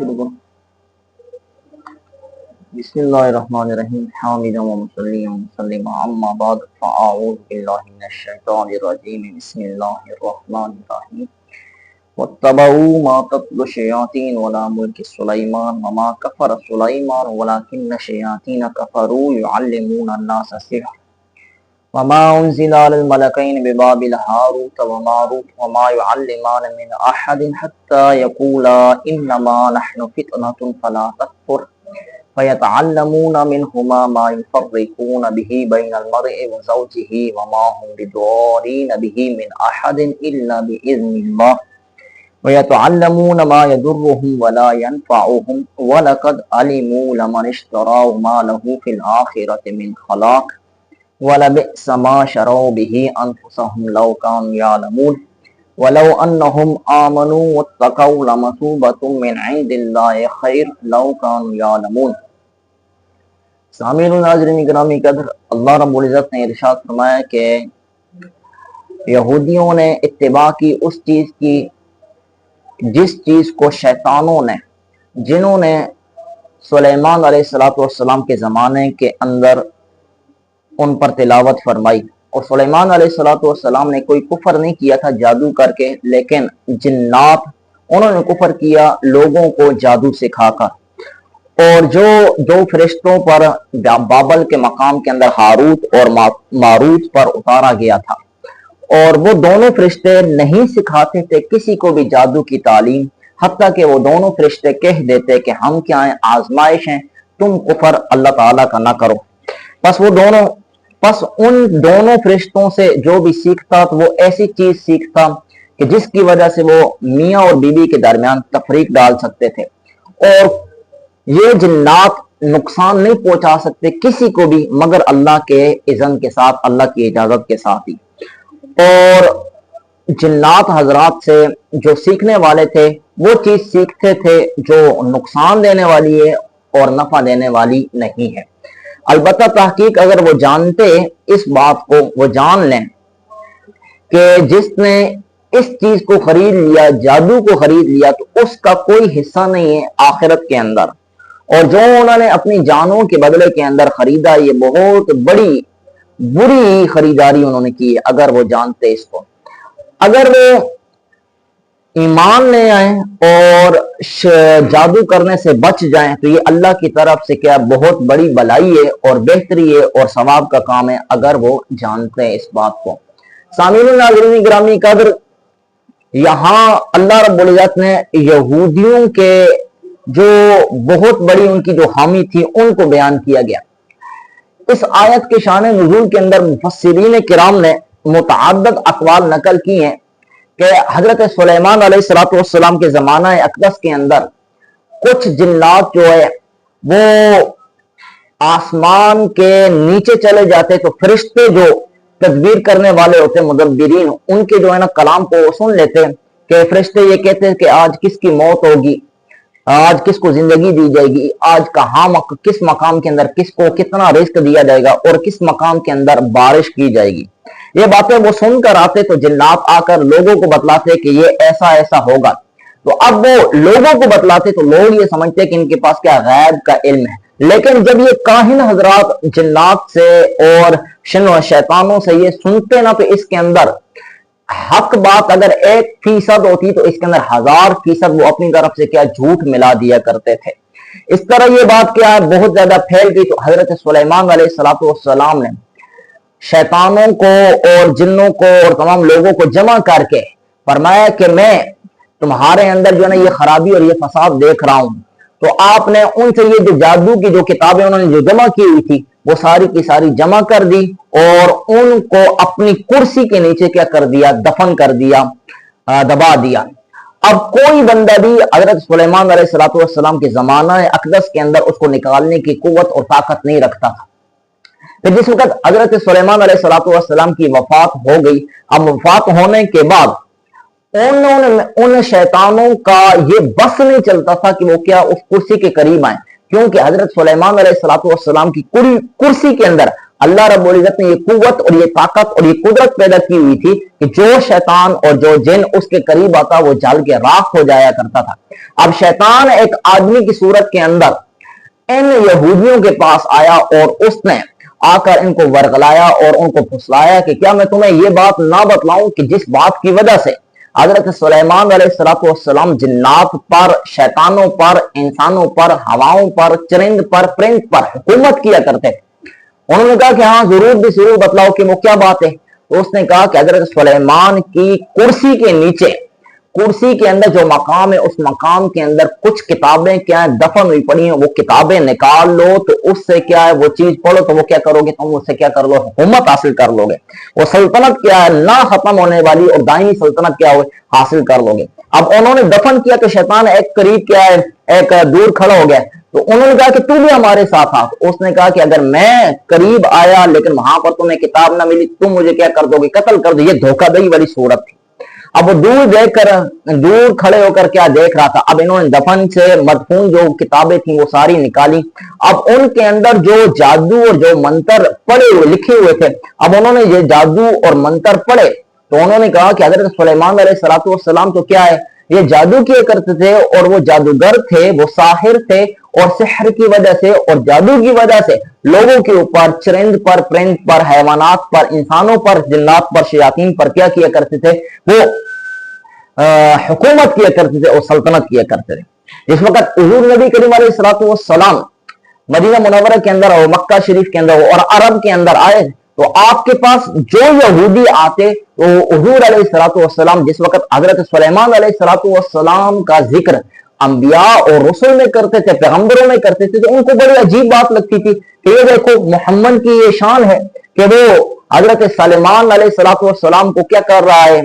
شروع کرو. بسم اللہ الرحمن الرحیم حامدا و مصلیا و مسلم اما بعد فاعوذ باللہ من الشیطان الرجیم بسم اللہ الرحمن الرحیم واتبعوا ما تتلو الشیاطین علی ملک سلیمان وما کفر سلیمان ولکن الشیاطین کفروا یعلمون الناس السحر وما انزل على الملكين ببابل هاروت وماروت وما يعلمان من احد حتى يقولا انما نحن فتنة فلا تكفر فيتعلمون منهما ما يفرقون به بين المرء وزوجه وما هم بضارين به من احد الا باذن الله ويتعلمون ما يضرهم ولا ينفعهم ولقد علموا لمن اشتراه ما له في الآخرة من خلاق وَلَبِئْسَ مَا شَرَوْا بِهِ أَنفُسَهُمْ لَوْ كَانُوا يَعْلَمُونَ وَلَوْ أَنَّهُمْ آمَنُوا وَاتَّقَوْا لَمَثُوبَةٌ مِّنْ عِندِ اللَّهِ خَيْرٌ لَوْ كَانُوا يَعْلَمُونَ. سامعین و ناظرین گرامی قدر، اللہ رب العزت نے ارشاد فرمایا کہ یہودیوں نے اتباع کی اس چیز کی جس چیز کو شیطانوں نے، جنہوں نے سلیمان علیہ السلام کے زمانے کے اندر ان پر تلاوت فرمائی. اور سلیمان علیہ السلام نے کوئی کفر نہیں کیا تھا جادو کر کے، لیکن جنات انہوں نے کفر کیا لوگوں کو جادو سکھا کر. اور جو دو فرشتوں پر بابل کے مقام کے اندر ہاروت اور ماروت پر اتارا گیا تھا، اور وہ دونوں فرشتے نہیں سکھاتے تھے کسی کو بھی جادو کی تعلیم، حتیٰ کہ وہ دونوں فرشتے کہہ دیتے کہ ہم کیا ہیں، آزمائش ہیں، تم کفر اللہ تعالیٰ کا نہ کرو. پس ان دونوں فرشتوں سے جو بھی سیکھتا تو وہ ایسی چیز سیکھتا کہ جس کی وجہ سے وہ میاں اور بیوی کے درمیان تفریق ڈال سکتے تھے. اور یہ جنات نقصان نہیں پہنچا سکتے کسی کو بھی مگر اللہ کے اذن کے ساتھ، اللہ کی اجازت کے ساتھ ہی. اور جنات حضرات سے جو سیکھنے والے تھے وہ چیز سیکھتے تھے جو نقصان دینے والی ہے اور نفع دینے والی نہیں ہے. البتہ تحقیق اگر وہ جانتے اس بات کو، وہ جان لیں کہ جس نے اس چیز کو خرید لیا، جادو کو خرید لیا، تو اس کا کوئی حصہ نہیں ہے آخرت کے اندر. اور جو انہوں نے اپنی جانوں کے بدلے کے اندر خریدا، یہ بہت بری خریداری انہوں نے کی ہے اگر وہ جانتے اس کو. اگر وہ ایمان لے آئیں اور جادو کرنے سے بچ جائیں تو یہ اللہ کی طرف سے کیا بہت بڑی بلائی ہے اور بہتری ہے اور ثواب کا کام ہے اگر وہ جانتے ہیں اس بات کو. سامعین و ناظرین گرامی قدر، یہاں اللہ رب العزت نے یہودیوں کے جو بہت بڑی ان کی جو حامی تھی ان کو بیان کیا گیا. اس آیت کے شان نزول کے اندر مفسرین کرام نے متعدد اقوال نقل کی ہیں کہ حضرت سلیمان علیہ السلام کے زمانہ اقدس کے اندر کچھ جنات جو ہے وہ آسمان کے نیچے چلے جاتے، تو فرشتے جو تدبیر کرنے والے ہوتے، مدبرین، ان کے جو ہے نا کلام کو سن لیتے کہ فرشتے یہ کہتے ہیں کہ آج کس کی موت ہوگی، آج کس کو زندگی دی جائے گی، آج کہاں کس مقام کے اندر کس کو کتنا رزق دیا جائے گا اور کس مقام کے اندر بارش کی جائے گی. یہ باتیں وہ سن کر آتے تو جنات آ کر لوگوں کو بتلاتے کہ یہ ایسا ایسا ہوگا. تو اب وہ لوگوں کو بتلاتے تو لوگ یہ سمجھتے کہ ان کے پاس کیا غیب کا علم ہے. لیکن جب یہ کاہن حضرات جنات سے اور شیطانوں سے یہ سنتے نا، تو اس کے اندر حق بات اگر 1% ہوتی تو اس کے اندر 1000% وہ اپنی طرف سے کیا جھوٹ ملا دیا کرتے تھے. اس طرح یہ بات کیا ہے بہت زیادہ پھیل گئی. تو حضرت سلیمان علیہ السلام نے شیطانوں کو اور جنوں کو اور تمام لوگوں کو جمع کر کے فرمایا کہ میں تمہارے اندر جو ہے نا یہ خرابی اور یہ فساد دیکھ رہا ہوں. تو آپ نے ان سے یہ جو جادو کی جو کتابیں انہوں نے جو جمع کی ہوئی تھی وہ ساری کی ساری جمع کر دی اور ان کو اپنی کرسی کے نیچے کیا کر دیا، دفن کر دیا، دبا دیا. اب کوئی بندہ بھی حضرت سلیمان علیہ السلام کے زمانہ اقدس کے اندر اس کو نکالنے کی قوت اور طاقت نہیں رکھتا تھا. پھر جس وقت حضرت سلیمان علیہ السلام کی وفات ہو گئی، اب وفات ہونے کے بعد ان شیطانوں کا یہ بس نہیں چلتا تھا کہ وہ کیا اس کرسی کے قریب آئیں، کیونکہ حضرت سلیمان علیہ السلام کی کرسی کے اندر اللہ رب العزت نے یہ قوت اور یہ طاقت اور یہ قدرت پیدا کی ہوئی تھی کہ جو شیطان اور جو جن اس کے قریب آتا وہ جل کے راکھ ہو جایا کرتا تھا۔ اب شیطان ایک آدمی کی صورت کے اندر ان یہودیوں کے پاس آیا اور اس نے آ کر ان کو ورغلایا اور ان کو پھسلایا کہ کیا میں تمہیں یہ بات نہ بتلاؤں کہ جس بات کی وجہ سے حضرت سلیمان علیہ السلام جنات پر، شیطانوں پر، انسانوں پر، ہواؤں پر، چرند پر، پرند پر حکومت کیا کرتے تھے۔ انہوں نے کہا کہ ہاں ضرور بتلاؤ کہ وہ کیا بات ہے۔ تو اس نے کہا کہ حضرت سلیمان کی کرسی کے نیچے، کرسی کے اندر جو مقام ہے اس مقام کے اندر کچھ کتابیں کیا ہے دفن ہوئی پڑی ہیں، وہ کتابیں نکال لو تو اس سے کیا ہے وہ چیز پڑھو تو وہ کیا کرو گے، تم اس سے کیا کر لو، حکومت حاصل کر لو گے۔ وہ سلطنت کیا ہے نہ ختم ہونے والی اور دائمی سلطنت کیا ہو حاصل کر لو گے۔ اب انہوں نے دفن کیا تو شیطان ایک قریب کیا ہے ایک دور کھڑا ہو گیا، تو انہوں نے کہا کہ تو بھی ہمارے ساتھ آ۔ اس نے کہا کہ اگر میں قریب آیا لیکن وہاں پر تمہیں کتاب نہ ملی تم مجھے کیا کر دو گے، قتل کر دو۔ یہ دھوکہ دہی والی صورت تھی۔ اب وہ دور کھڑے ہو کر کیا دیکھ رہا تھا۔ اب انہوں نے دفن سے مدفون جو کتابیں تھیں وہ ساری نکالی۔ اب ان کے اندر جو جادو اور جو منتر پڑے ہوئے لکھے ہوئے تھے، اب انہوں نے یہ جادو اور منتر پڑھے تو انہوں نے کہا کہ حضرت سلیمان علیہ السلام تو کیا ہے یہ جادو کیے کرتے تھے اور وہ جادوگر تھے، وہ ساحر تھے، اور سحر کی وجہ سے اور جادو کی وجہ سے لوگوں کے اوپر، چرند پر، پرند پر، حیوانات پر، انسانوں پر، جنات پر، شیاطین پر کیا کیا کرتے تھے، وہ حکومت کیا کرتے تھے اور سلطنت کیا کرتے تھے۔ جس وقت حضور نبی کریم علیہ السلام مدینہ منورہ کے اندر اور مکہ شریف کے اندر اور عرب کے اندر آئے تو آپ کے پاس جو یہودی آتے تو حضور علیہ السلام جس وقت حضرت سلیمان علیہ السلام کا ذکر انبیاء اور رسول میں کرتے تھے، پیغمبروں میں کرتے تھے، تو ان کو بڑی عجیب بات لگتی تھی کہ یہ دیکھو محمد کی یہ شان ہے کہ وہ حضرت سلیمان علیہ السلام کو کیا کر رہا ہے،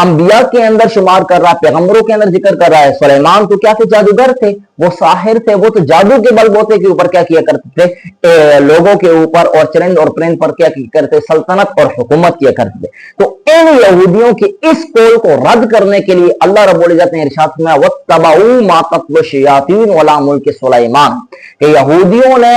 انبیاء کے اندر شمار کر رہا ہے، پیغمبروں کے اندر ذکر کر رہا ہے۔ سلیمان تو کیا تھے، جادوگر تھے، وہ ساحر تھے، وہ تو جادو کے بل بوتے کے اوپر کیا کیا کرتے تھے، لوگوں کے اوپر اور چرند اور پرند پر کیا کرتے، سلطنت اور حکومت کیا کرتے تھے۔ تو ان یہودیوں کی اس قول کو رد کرنے کے لیے اللہ رب العزت نے ارشاد فرمایا وَاتَّبَعُوا مَا تَتْلُو الشَّيَاطِينُ عَلَىٰ مُلْكِ سُلَيْمَانَ، کہ یہودیوں نے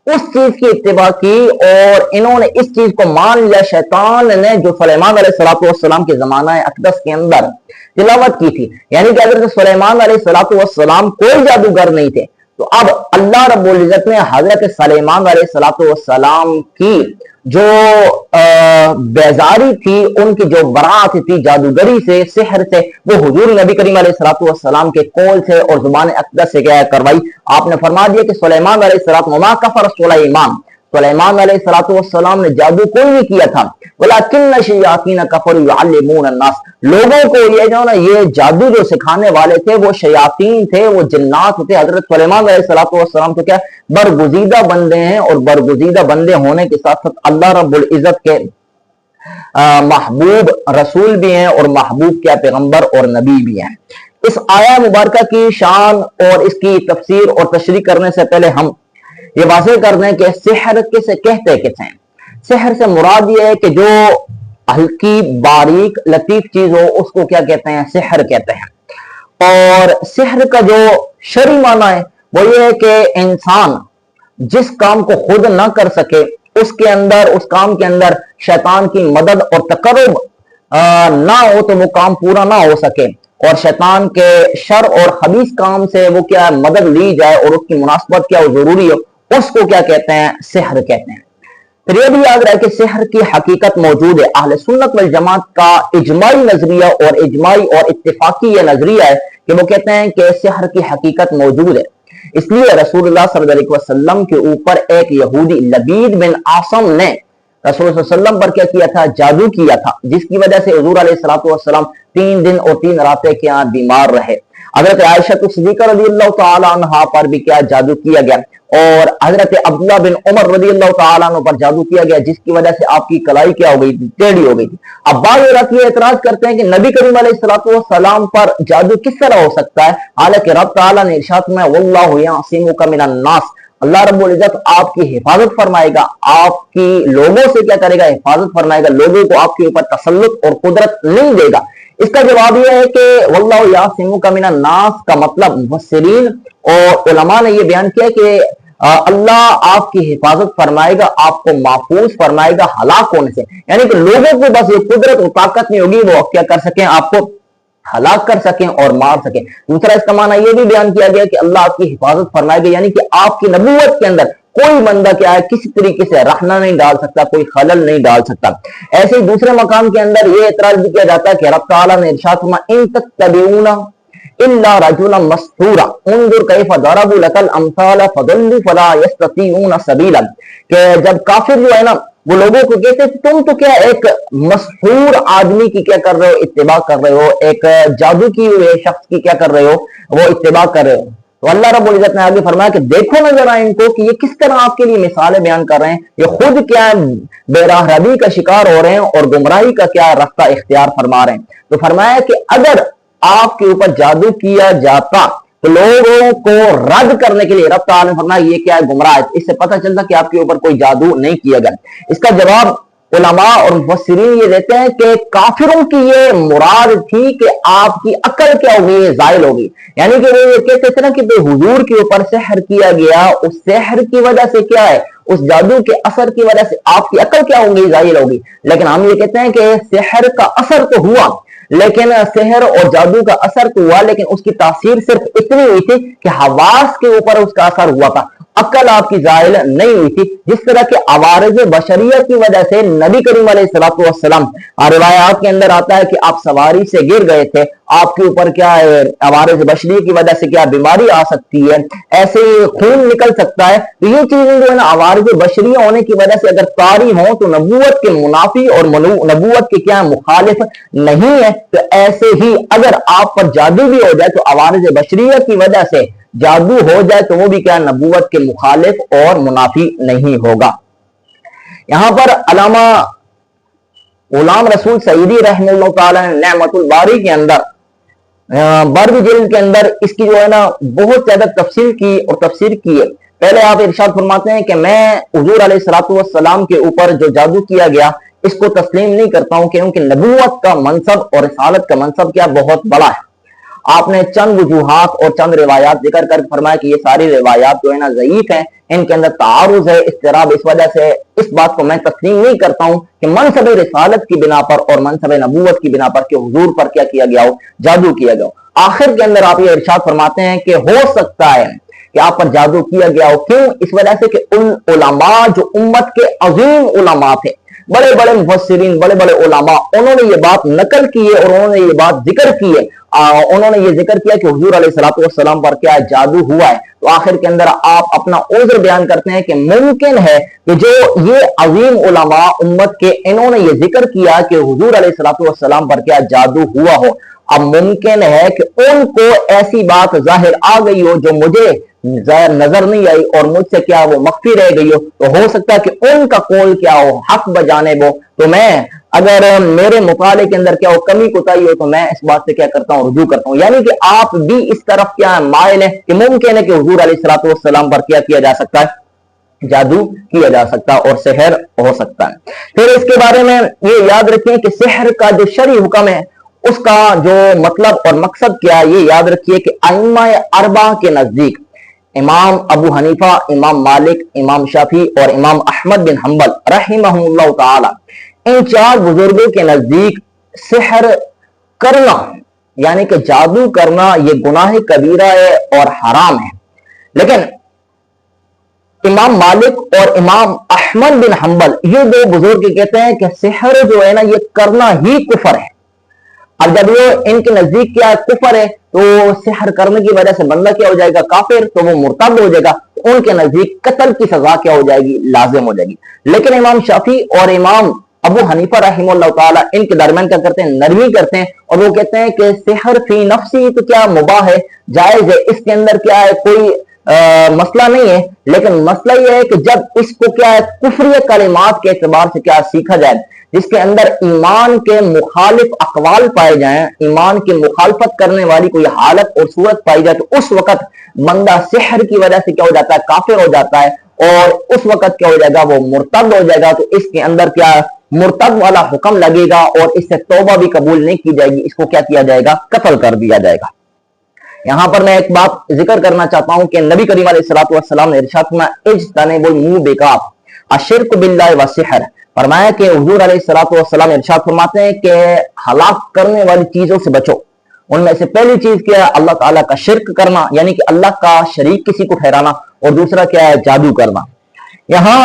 اس چیز کی اتباع کی اور انہوں نے اس چیز کو مان لیا، شیطان نے جو سلیمان علیہ السلام کے زمانہ اقدس کے اندر تلاوت کی تھی، یعنی کہ حضرت سلیمان علیہ السلام کوئی جادوگر نہیں تھے، تو اب اللہ رب العزت نے حضرت سلیمان علیہ السلام کی جو بیزاری تھی، ان کی جو برات تھی جادوگری سے، سحر سے، وہ حضور نبی کریم علیہ السلام کے قول سے اور زبان اقدس سے کیا کروائی۔ آپ نے فرما دیا کہ سلیمان علیہ السلام وما کفر سلیمان علیہ السلام نے جادو کوئی نہیں کیا تھا، ولکن الشیاطین کفروا یعلمون الناس، لوگوں کو یہ جو نا یہ جادو جو سکھانے والے تھے وہ شیاطین تھے، وہ جنات تھے۔ حضرت سلیمان علیہ السلام تو کیا برگزیدہ بندے ہیں، اور برگزیدہ بندے ہونے کے ساتھ ساتھ اللہ رب العزت کے محبوب رسول بھی ہیں اور محبوب کیا پیغمبر اور نبی بھی ہیں۔ اس آیہ مبارکہ کی شان اور اس کی تفسیر اور تشریح کرنے سے پہلے ہم یہ واضح کر دیں کہ سحر کسے کہتے کسے ہیں۔ سحر سے مراد یہ ہے کہ جو ہلکی باریک لطیف چیز ہو اس کو کیا کہتے ہیں، سحر کہتے ہیں۔ اور سحر کا جو شرعی معنی ہے وہ یہ ہے کہ انسان جس کام کو خود نہ کر سکے اس کے اندر، اس کام کے اندر شیطان کی مدد اور تقرب نہ ہو تو وہ کام پورا نہ ہو سکے، اور شیطان کے شر اور خبیث کام سے وہ کیا مدد لی جائے اور اس کی مناسبت کیا ضروری ہو، اس کو کیا کہتے ہیں، سحر کہتے ہیں۔ پھر یہ بھی یاد رہے کہ سحر کی حقیقت موجود ہے۔ اہل سنت والجماعت کا اجماعی نظریہ اور اجماعی اور اتفاقی یہ نظریہ ہے کہ وہ کہتے ہیں کہ سحر کی حقیقت موجود ہے۔ اس لیے رسول اللہ صلی اللہ علیہ وسلم کے اوپر ایک یہودی لبید بن عاصم نے رسول اللہ صلی اللہ علیہ وسلم پر کیا کیا تھا، جادو کیا تھا، جس کی وجہ سے حضور علیہ السلام 3 دن اور 3 راتیں کیا بیمار رہے۔ حضرت عائشہ صدیقہ رضی اللہ تعالی عنہا پر بھی کیا جادو کیا گیا، اور حضرت عبداللہ بن عمر رضی اللہ تعالیٰ عنہ پر جادو کیا گیا، جس کی وجہ سے آپ کی کلائی کیا ہو گئی تھی، ٹیڑھی ہو گئی تھی۔ اب بعض یہ اعتراض کرتے ہیں کہ نبی کریم علیہ السلام پر جادو کس طرح ہو سکتا ہے، حالانکہ رب تعالیٰ نے ارشاد میں واللہ یعصمک من الناس، اللہ رب العزت آپ کی حفاظت فرمائے گا، آپ کی لوگوں سے کیا کرے گا، حفاظت فرمائے گا، لوگوں کو آپ کے اوپر تسلط اور قدرت نہیں دے گا۔ اس کا جواب یہ ہے کہ واللہ یعصمک من الناس کا مطلب مفسرین اور علماء نے یہ بیان کیا کہ اللہ آپ کی حفاظت فرمائے گا, آپ کو محفوظ فرمائے گا ہلاک ہونے سے. یعنی کہ لوگوں کو بس یہ قدرت اور طاقت نہیں ہوگی وہ کیا کر سکیں, آپ کو ہلاک کر سکیں اور مار سکیں. دوسرا اس کا معنی یہ بھی بیان کیا گیا کہ اللہ آپ کی حفاظت فرمائے گا, یعنی کہ آپ کی نبوت کے اندر کوئی بندہ کیا ہے کسی طریقے سے رخنہ نہیں ڈال سکتا, کوئی خلل نہیں ڈال سکتا. ایسے ہی دوسرے مقام کے اندر یہ اعتراض بھی کیا جاتا ہے کہ رب تعالیٰ نے ارشاد فرمایا ان تتبعون الا رجلا مسحورا انظر کیف ضربوا لك الامثال فضلوا فلا يستطيعون سبيلا, کہ جب کافر جو ہے نا وہ لوگوں کو کہتے ہیں تم تو کیا ایک مسحور آدمی کی کیا کر رہے ہو, اتباع کر رہے ہو, ایک جادو کی ہوئے شخص کی کیا کر رہے ہو, وہ اتباع کر رہے ہو. تو اللہ رب العزت نے آگے فرمایا کہ دیکھو نہ ذرا ان کو کہ یہ کس طرح آپ کے لیے مثالیں بیان کر رہے ہیں, یہ خود کیا بے راہ روی کا شکار ہو رہے ہیں اور گمراہی کا کیا راستہ اختیار فرما رہے ہیں. تو فرمایا کہ اگر آپ کے اوپر جادو کیا جاتا تو لوگوں کو رد کرنے کے لیے رب تعالیٰ نے فرمایا یہ کیا ہے گمراہ, اس سے پتہ چلتا کہ آپ کے اوپر کوئی جادو نہیں کیا گیا. اس کا جواب علماء اور مفسرین یہ دیتے ہیں کہ کافروں کی یہ مراد تھی کہ آپ کی عقل کیا ہوگی, زائل ہوگی. یعنی کہ وہ یہ کہتے تھے نا کہ حضور کے اوپر سحر کیا گیا, اس سحر کی وجہ سے کیا ہے, اس جادو کے اثر کی وجہ سے آپ کی عقل کیا ہوگی, زائل ہوگی. لیکن ہم یہ کہتے ہیں کہ سحر کا اثر تو ہوا, لیکن سحر اور جادو کا اثر تو ہوا, لیکن اس کی تاثیر صرف اتنی ہوئی تھی کہ حواس کے اوپر اس کا اثر ہوا تھا, عقل آپ کی زائل نہیں ہوئی تھی. جس طرح کے عوارض بشریہ کی وجہ سے نبی کریم علیہ الصلوۃ والسلام روایات کے اندر آتا ہے کہ آپ سواری سے گر گئے تھے, آپ کے اوپر کیا ہے عوارض بشریہ کی وجہ سے کیا بیماری آ سکتی ہے, ایسے خون نکل سکتا ہے. تو یہ چیزیں جو ہے نا عوارض بشریہ ہونے کی وجہ سے اگر طاری ہوں تو نبوت کے منافی اور نبوت کے کیا مخالف نہیں ہے. تو ایسے ہی اگر آپ پر جادو بھی ہو جائے تو عوارض بشریہ کی وجہ سے جادو ہو جائے تو وہ بھی کیا نبوت کے مخالف اور منافی نہیں ہوگا. یہاں پر علامہ غلام رسول سعیدی رحمہ اللہ تعالی نے نعمت الباری کے اندر بارہویں جلد کے اندر اس کی جو ہے نا بہت زیادہ تفسیر کی ہے. پہلے آپ ارشاد فرماتے ہیں کہ میں حضور علیہ الصلوۃ والسلام کے اوپر جو جادو کیا گیا اس کو تسلیم نہیں کرتا ہوں, کیونکہ نبوت کا منصب اور رسالت کا منصب کیا بہت بڑا ہے. آپ نے چند وجوہات اور چند روایات ذکر کر فرمایا کہ یہ ساری روایات جو ہے نا ضعیف ہیں, ان کے اندر تعارض ہے, اضطراب, اس وجہ سے اس بات کو میں تسلیم نہیں کرتا ہوں کہ منصب رسالت کی بنا پر اور منصب نبوت کی بنا پر کہ حضور پر کیا کیا گیا ہو, جادو کیا گیا ہو. آخر کے اندر آپ یہ ارشاد فرماتے ہیں کہ ہو سکتا ہے کہ آپ پر جادو کیا گیا ہو. کیوں؟ اس وجہ سے کہ ان علماء جو امت کے عظیم علماء تھے, بڑے بڑے مفسرین, بڑے بڑے علماء, انہوں نے یہ بات نقل کی ہے اور انہوں نے یہ بات ذکر کی ہے, انہوں نے یہ ذکر کیا کہ حضور علیہ الصلوۃ والسلام پر کیا جادو ہوا ہے. تو آخر کے اندر آپ اپنا عذر بیان کرتے ہیں کہ ممکن ہے کہ جو یہ عظیم علماء امت کے انہوں نے یہ ذکر کیا کہ حضور علیہ الصلوۃ والسلام پر کیا جادو ہوا ہو, اب ممکن ہے کہ ان کو ایسی بات ظاہر آ گئی ہو جو مجھے نظر نہیں آئی اور مجھ سے کیا وہ مخفی رہ گئی ہو ہو سکتا ہے کہ ان کا قول کیا ہو حق بجانب ہو. تو میں اگر میرے مطالعے کے اندر کیا ہو کمی کوتاہی ہو تو میں اس بات سے کیا کرتا ہوں, رجوع کرتا ہوں. یعنی کہ آپ بھی اس طرف کیا مائل ہیں کہ ممکن ہے کہ حضور علیہ الصلوۃ والسلام پر کیا جا سکتا ہے, جادو کیا جا سکتا اور سحر ہو سکتا ہے. پھر اس کے بارے میں یہ یاد رکھیں کہ سحر کا جو شرعی حکم ہے اس کا جو مطلب اور مقصد کیا ہے, یہ یاد رکھیے کہ ائمہ اربعہ کے نزدیک امام ابو حنیفہ, امام مالک, امام شافعی اور امام احمد بن حنبل رحمہم اللہ تعالی, ان چار بزرگوں کے نزدیک سحر کرنا یعنی کہ جادو کرنا یہ گناہ کبیرہ ہے اور حرام ہے. لیکن امام مالک اور امام احمد بن حنبل یہ دو بزرگ کہتے ہیں کہ سحر جو ہے نا یہ کرنا ہی کفر ہے. اب جب یہ ان کے نزدیک کیا کفر ہے تو سحر کرنے کی وجہ سے بندہ کیا ہو جائے گا کافر, تو وہ مرتد ہو جائے گا. ان کے نزدیک قتل کی سزا کیا ہو جائے گی, لازم ہو جائے گی. لیکن امام شافعی اور امام ابو حنیفہ رحمہ اللہ تعالی ان کے درمیان کیا کرتے ہیں, نرمی کرتے ہیں اور وہ کہتے ہیں کہ سحر فی نفسی تو کیا مباح ہے, جائز ہے, اس کے اندر کیا ہے کوئی مسئلہ نہیں ہے. لیکن مسئلہ یہ ہے کہ جب اس کو کیا ہے کفری کلمات کے اعتبار سے کیا سیکھا جائے جس کے اندر ایمان کے مخالف اقوال پائے جائیں, ایمان کی مخالفت کرنے والی کوئی حالت اور صورت پائی جائے, تو اس وقت بندہ سحر کی وجہ سے کیا ہو جاتا ہے, کافر ہو جاتا ہے اور اس وقت کیا ہو جائے گا, وہ مرتد ہو جائے گا. تو اس کے اندر کیا مرتد والا حکم لگے گا اور اس سے توبہ بھی قبول نہیں کی جائے گی, اس کو کیا کیا جائے گا, قتل کر دیا جائے گا. یہاں پر میں ایک بات ذکر کرنا چاہتا ہوں کہ نبی کریم علیہ الصلوۃ والسلام نے ارشاد فرمایا اجتنبوا الموبقات الشرک باللہ والسحر، فرمایا کہ حضور علیہ الصلوۃ والسلام ارشاد فرماتے ہیں کہ ہلاک کرنے والی چیزوں سے بچو۔ ان میں سے پہلی چیز کیا ہے؟ اللہ تعالیٰ کا شرک کرنا، یعنی کہ اللہ کا شریک کسی کو ٹھہرانا، اور دوسرا کیا ہے؟ جادو کرنا۔ یہاں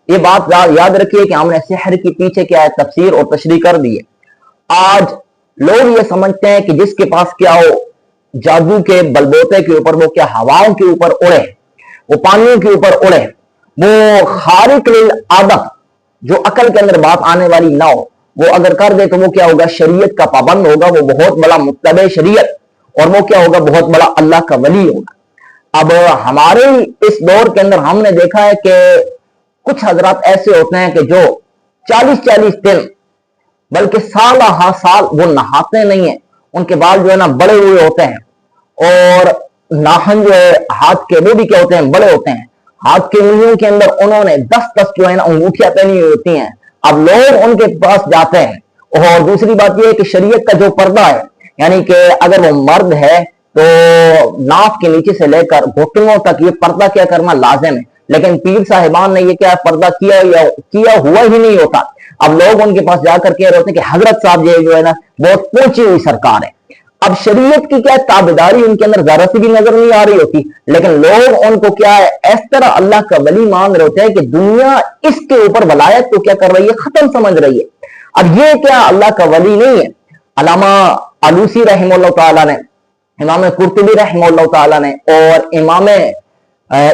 یہ بات یاد رکھیے کہ ہم نے سحر کی پیچھے کیا ہے؟ تفسیر اور تشریح کر دی ہے۔ آج لوگ یہ سمجھتے ہیں کہ جس کے پاس کیا ہو جادو کے بلبوتے کے اوپر، وہ کیا ہواؤں کے اوپر اڑے، وہ پانیوں کے اوپر اڑے، وہ خارق للعادت جو عقل کے اندر بات آنے والی نہ ہو، وہ اگر کر دے تو وہ کیا ہوگا؟ شریعت کا پابند ہوگا، وہ بہت بڑا متبع شریعت، اور وہ کیا ہوگا؟ بہت بڑا اللہ کا ولی ہوگا۔ اب ہمارے اس دور کے اندر ہم نے دیکھا ہے کہ کچھ حضرات ایسے ہوتے ہیں کہ جو 40 دن بلکہ سال ہا سال وہ نہاتے نہیں ہیں، ان کے بال جو ہے نا بڑے ہوئے ہوتے ہیں، اور ناخن جو ہے ہاتھ کے وہ بھی کیا ہوتے ہیں؟ بڑے ہوتے ہیں۔ ہاتھ کے انگلیوں کے اندر انہوں نے 10 جو ہے نا انگوٹھیاں پہنی ہوئی ہوتی ہیں۔ اب لوگ ان کے پاس جاتے ہیں، اور دوسری بات یہ ہے کہ شریعت کا جو پردہ ہے، یعنی کہ اگر وہ مرد ہے تو ناف کے نیچے سے لے کر گھٹنوں تک یہ پردہ کیا کرنا لازم ہے، لیکن پیر صاحبان نے یہ کیا پردہ کیا ہوا ہی نہیں ہوتا۔ اب لوگ ان کے پاس جا کر کہہ رہے ہوتے ہیں کہ حضرت صاحب یہ جو ہے نا بہت پہنچی ہوئی سرکار ہے۔ اب شریعت کی کیا تابعداری ان کے اندر ذرا سی بھی نظر نہیں آ رہی ہوتی، لیکن لوگ ان کو کیا ہے اس طرح اللہ کا ولی مان رہے ہوتے ہیں کہ دنیا اس کے اوپر ولایت کو کیا کر رہی ہے؟ ختم سمجھ رہی ہے۔ اب یہ کیا اللہ کا ولی نہیں ہے؟ علامہ علوسی رحمہ اللہ تعالیٰ نے، امام قرطبی رحمہ اللہ تعالیٰ نے، اور امام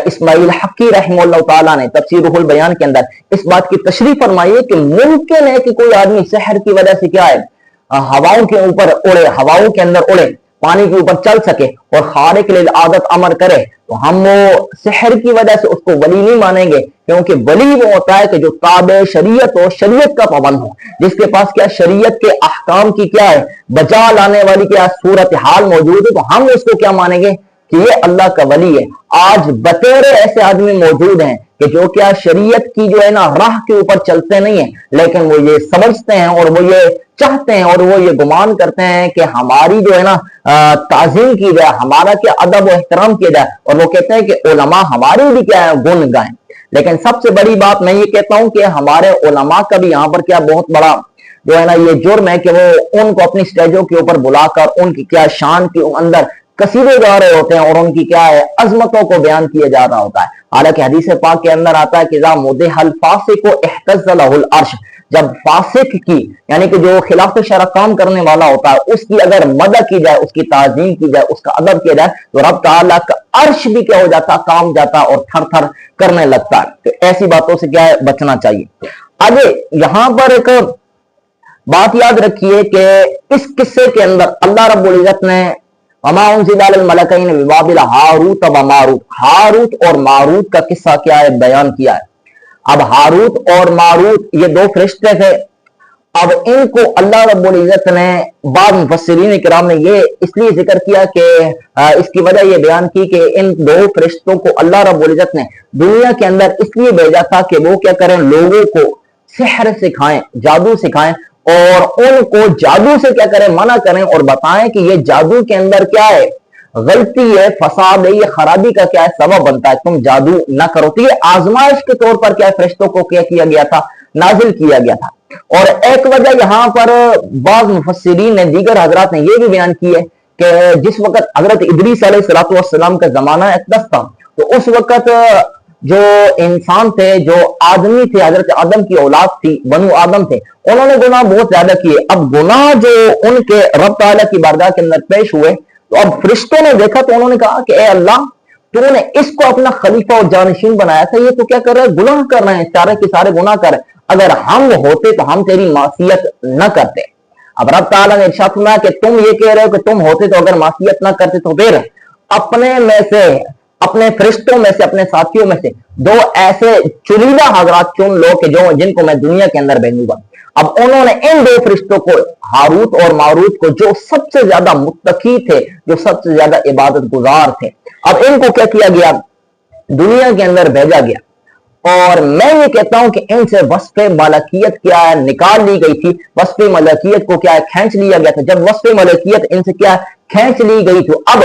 اسماعیل حقی رحمہ اللہ تعالیٰ نے تفسیر روح البیان کے اندر اس بات کی تشریح فرمائی ہے کہ ممکن ہے کہ کوئی آدمی سحر کی وجہ سے کیا ہے ہواؤں کے اوپر اڑے، ہواؤں کے اندر اڑے، پانی کے اوپر چل سکے اور خارق للعادت امر کرے، تو ہم وہ سحر کی وجہ سے اس کو ولی نہیں مانیں گے، کیونکہ ولی وہ ہوتا ہے کہ جو تابع شریعت ہو، شریعت کا پابند ہو، جس کے پاس کیا شریعت کے احکام کی کیا ہے بجا لانے والی کیا صورتحال موجود ہے، تو ہم اس کو کیا مانیں گے کہ یہ اللہ کا ولی ہے۔ آج بطیرے ایسے آدمی موجود ہیں کہ جو کیا شریعت کی جو ہے نا راہ کے اوپر چلتے نہیں ہیں، لیکن وہ یہ سمجھتے ہیں اور وہ یہ چاہتے ہیں اور وہ یہ گمان کرتے ہیں کہ ہماری جو ہے نا تعظیم کی جائے، ہمارا کیا ادب و احترام کیا جائے، اور وہ کہتے ہیں کہ علماء ہماری بھی کیا ہے گن گائیں۔ لیکن سب سے بڑی بات میں یہ کہتا ہوں کہ ہمارے علماء کا بھی یہاں پر کیا بہت بڑا جو ہے نا یہ جرم ہے کہ وہ ان کو اپنی سٹیجوں کے اوپر بلا کر ان کی کیا شان کے اندر قصیدے گا رہے ہوتے ہیں اور ان کی کیا ہے عظمتوں کو بیان کیا جا رہا ہوتا ہے۔ حالانکہ حدیث پاک کے اندر آتا ہے کہ اذا مدح الفاسق اهتز له العرش، جب فاسق کی یعنی کہ جو خلاف شرع کام کرنے والا ہوتا ہے اس کی اگر مدح کی جائے، اس کی تعظیم کی جائے، اس کا ادب کیا جائے، تو رب تعالیٰ کا عرش بھی کیا ہو جاتا، کام جاتا اور تھر تھر کرنے لگتا ہے۔ تو ایسی باتوں سے کیا ہے بچنا چاہیے۔ آگے یہاں پر ایک بات یاد رکھیے کہ اس قصے کے اندر اللہ رب العزت نے وما انزل علی الملکین ببابل ہاروت و ماروت، ہاروت اور ماروت کا قصہ کیا ہے بیان کیا ہے۔ اب ہاروت اور ماروت یہ دو فرشتے تھے۔ اب ان کو اللہ رب العزت نے بعض مفسرین کرام نے یہ اس لیے ذکر کیا کہ اس کی وجہ یہ بیان کی کہ ان دو فرشتوں کو اللہ رب العزت نے دنیا کے اندر اس لیے بھیجا تھا کہ وہ کیا کریں، لوگوں کو سحر سکھائیں، جادو سکھائیں، اور ان کو جادو سے کیا کریں، منع کریں اور بتائیں کہ یہ جادو کے اندر کیا ہے غلطی ہے، فساد ہے، یہ خرابی کا کیا ہے سبب بنتا ہے، تم جادو نہ کرو۔ تو یہ آزمائش کے طور پر کیا فرشتوں کو کیا کیا گیا تھا، نازل کیا گیا تھا۔ اور ایک وجہ یہاں پر بعض مفسرین نے، دیگر حضرات نے یہ بھی بیان کی ہے کہ جس وقت حضرت ادریس علیہ السلام کا زمانہ اقدس تھا، تو اس وقت جو انسان تھے، جو آدمی تھے، حضرت آدم کی اولاد تھی، بنو آدم تھے، انہوں نے گناہ بہت زیادہ کیے۔ اب گناہ جو ان کے رب تعالیٰ کی بارگاہ کے اندر پیش ہوئے، تو اب فرشتوں نے دیکھا تو انہوں نے کہا کہ اے اللہ، تو نے اس کو اپنا خلیفہ اور جانشین بنایا تھا، یہ تو کیا کر رہے ہیں، گناہ کر رہے ہیں، سارے کے سارے گناہ کر رہے ہیں، اگر ہم ہوتے تو ہم تیری معصیت نہ کرتے۔ اب رب تعالیٰ نے ارشاد فرمایا کہ تم یہ کہہ رہے ہو کہ تم ہوتے تو اگر معصیت نہ کرتے، تو پھر اپنے میں سے، اپنے فرشتوں میں سے، اپنے ساتھیوں میں سے دو ایسے چنیدہ حضرات چن لو کہ جن کو میں دنیا کے اندر بھیجوں گا۔ اب انہوں نے ان دو فرشتوں کو، ہاروت اور ماروت کو، جو سب سے زیادہ متقی تھے، جو سب سے زیادہ عبادت گزار تھے، اب ان کو کیا کیا گیا، دنیا کے اندر بھیجا گیا۔ اور میں یہ کہتا ہوں کہ ان سے وصف ملکیت کیا ہے نکال لی گئی تھی، وصف ملکیت کو کیا ہے کھینچ لیا گیا تھا۔ جب وصف ملکیت ان سے کیا ہے کھینچ لی گئی تو اب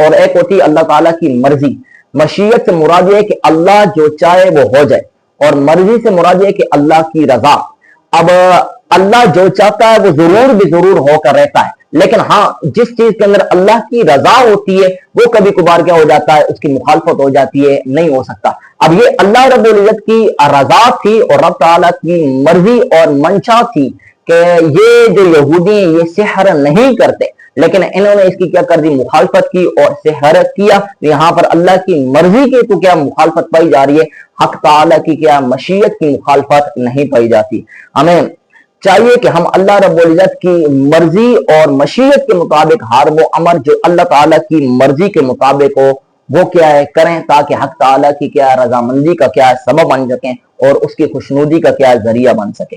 اور ایک ہوتی ہے اللہ تعالیٰ کی مرضی۔ مشیت سے مراد یہ ہے کہ اللہ جو چاہے وہ ہو جائے، اور مرضی سے مراد یہ ہے کہ اللہ کی رضا۔ اب اللہ جو چاہتا ہے وہ ضرور بھی ضرور ہو کر رہتا ہے، لیکن ہاں جس چیز کے اندر اللہ کی رضا ہوتی ہے وہ کبھی کبھار کیا ہو جاتا ہے، اس کی مخالفت ہو جاتی ہے، نہیں ہو سکتا۔ اب یہ اللہ رب العزت کی رضا تھی اور رب تعالیٰ کی مرضی اور منشا تھی کہ یہ جو یہودی ہیں یہ سحر نہیں کرتے، لیکن انہوں نے اس کی کیا کر دی، مخالفت کی اور سحر کیا۔ یہاں پر اللہ کی مرضی کی تو کیا مخالفت پائی جا رہی ہے، حق تعالیٰ کی کیا مشیت کی مخالفت نہیں پائی جاتی۔ ہمیں چاہیے کہ ہم اللہ رب العزت کی مرضی اور مشیت کے مطابق ہر وہ امر جو اللہ تعالیٰ کی مرضی کے مطابق ہو وہ کیا ہے کریں، تاکہ حق تعالیٰ کی کیا رضامندی کا کیا سبب بن سکیں اور اس کی خوشنودی کا کیا ذریعہ بن سکے۔